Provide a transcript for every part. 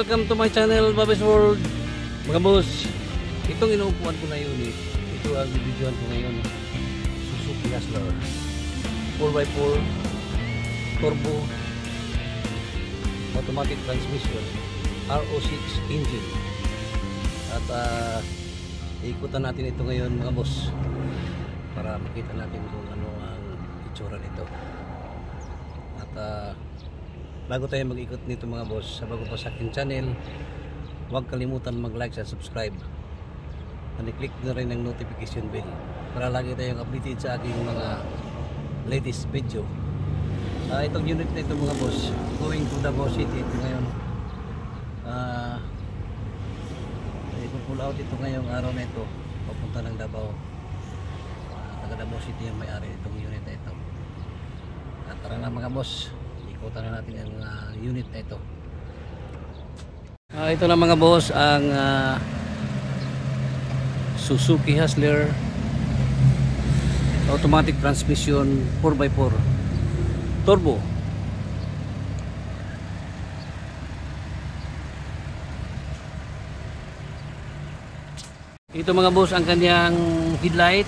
welcome to my channel, Bobby's World. Mga boss, itong inuupuan ko na unit, ito ang bibidyoan ko ngayon. Suzuki Hustler 4x4 turbo automatic transmission RO6 engine. At ikutan natin ito ngayon mga boss para makita natin kung ano ang itsura nito. At bago tayo mag-ikot nito mga boss, sa bago pa sa aking channel, huwag kalimutan mag-like at subscribe. I-click na rin ang notification bell para lagi tayong updated sa aking mga latest video. Itong unit na ito mga boss, going to Davao City ito ngayon. I-pull out ito ngayong araw na ito, papunta ng Davao. Taga Davao City yung may-ari itong unit na ito. At tara na mga boss, ikutan na natin ang unit na ito. Ito na mga boss ang Suzuki Hustler automatic transmission 4x4 turbo. Ito mga boss ang kanyang headlight.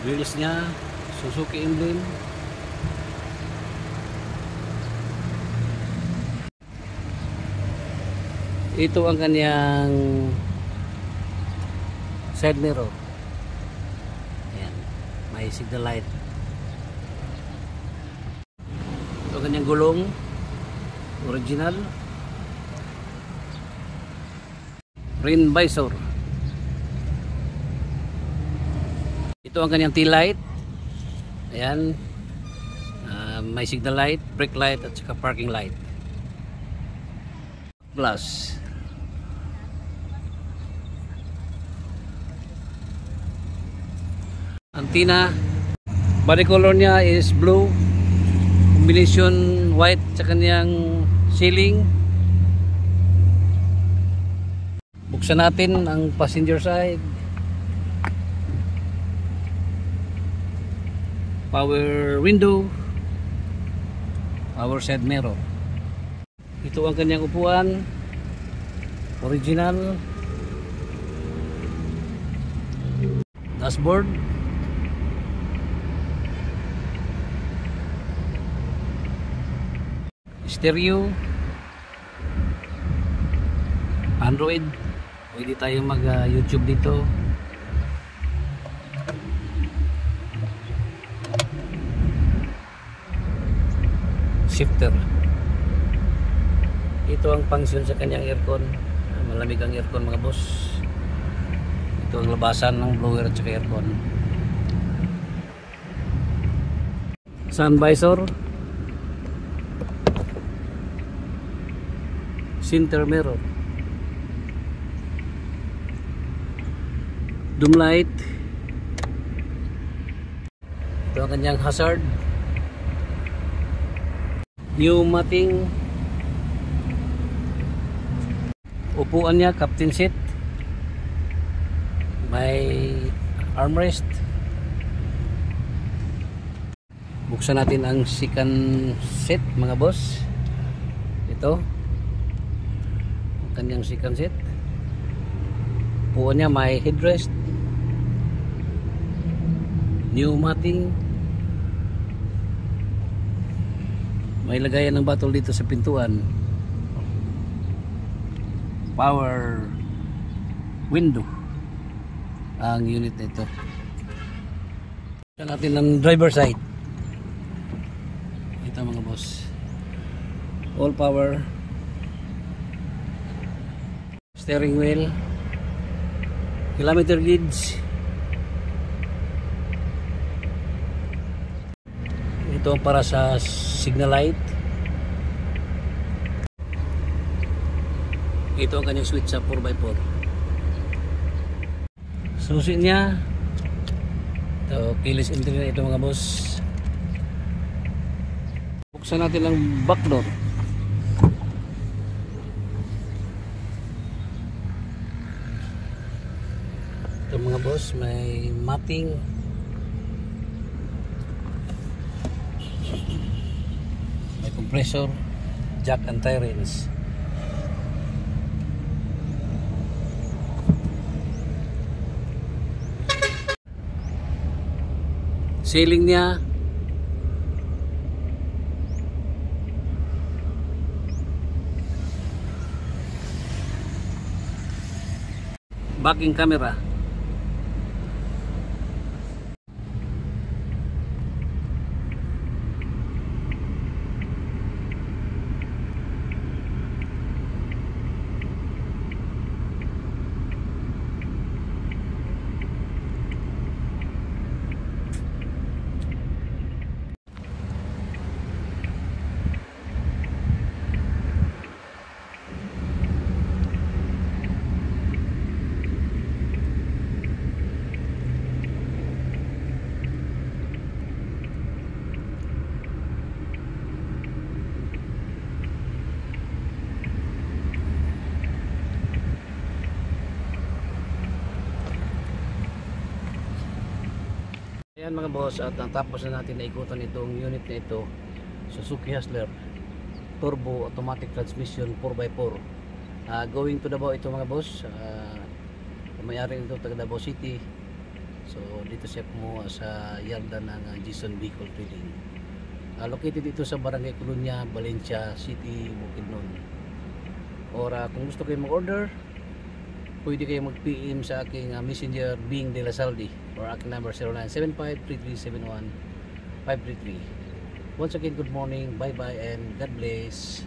Wheels niya Suzuki emblem. Ito ang kanyang side mirror. Ayan, may signal light. Ito ang kanyang gulong original. Rain visor. Ito ang kanyang tail light. Ayan, may signal light, brake light at saka parking light. Glass. Antenna. Body color niya is blue. Combination white sa kanyang ceiling. Buksan natin ang passenger side. Power window, power side mirror. Ito ang kanyang upuan, original. Dashboard. Stereo. Android. Pwede tayo mag YouTube dito. Shifter. Ito ang function sa kanyang aircon. Malamig ang aircon mga boss. Ito ang labasan ng blower at saka aircon. Sun visor. Center mirror. Doom light. Ito ang kanyang hazard. Pneumatic. Upuan niya captain seat. May armrest. Buksan natin ang second seat mga boss. Ito ang kanyang second seat. Upuan niya may headrest. Pneumatic. May lagayan ng battle dito sa pintuan. Power window ang unit nito. Tingnan natin ang driver side. Ito mga boss. All power. Steering wheel. Kilometer gauge. Ito para sa signal light. Ito ang kanyang switch sa 4x4. Susi niya. Ito, keyless entry na ito mga boss. Buksan natin ang back door. Ito mga boss, may mapping. may compressor, jack and tie rings. Ceiling niya backing camera. Ayan mga boss, at natapos na natin na ikutan itong unit na ito, Suzuki Hustler turbo automatic transmission 4x4. Going to Davao ito mga boss. May-ari nito taga Davao City. So dito siya kumuha sa yarda ng Jason Vehicle Trading. Located ito sa Barangay Colonia, Valencia City, Bukidnon. Or kung gusto kayo mag-order, pwede kayo mag-PM sa aking messenger Bing De La Saldi or aking number 0975-3371-533. Once again, good morning, bye bye, and God bless.